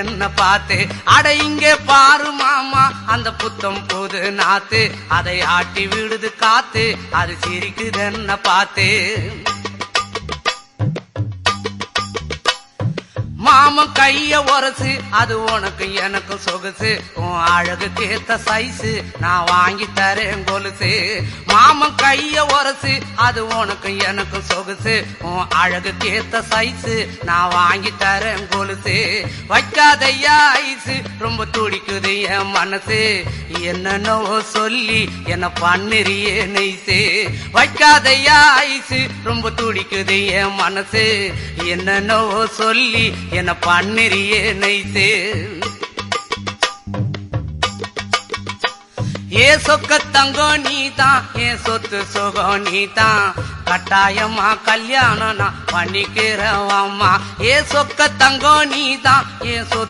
என்ன பார்த்து. அட இங்கே பாரு மாமா அந்த புத்தம் புது நாத்து, அதை ஆட்டி விடுது காத்து, அது சிரிக்குது என்ன பார்த்து. மாமன் கைய உரசு, அது உனக்கு எனக்கு சொகுசு, உன் அழகுக்கு ஏத்த சைஸு நான் வாங்கி தரேன் கொலுசு. மாமன் கைய உரசு, அது உனக்கு எனக்கு சொகுசு, உன் அழகுக்கு ஏத்த சைஸு நான் வாங்கி தரேன் கொலுசு. வைக்காதையா ஐசு, ரொம்ப துடிக்குது என் மனசு, என்னன்னோ சொல்லி என்ன பண்ணுறியே நெய்சு. வைக்காதையா ஐசு, ரொம்ப துடிக்குது என் மனசு, என்னன்னோ சொல்லி என்ன பண்ணுறியே நைசே. ஏ சொக்க தங்கம் நீதான், என் சொத்து சுகம் நீதான், கட்டாயமா கல்யாணம் நான் பண்ணிக்கிறவாமா. ஏ சொக்க தங்கம் நீதான், என் சொத்து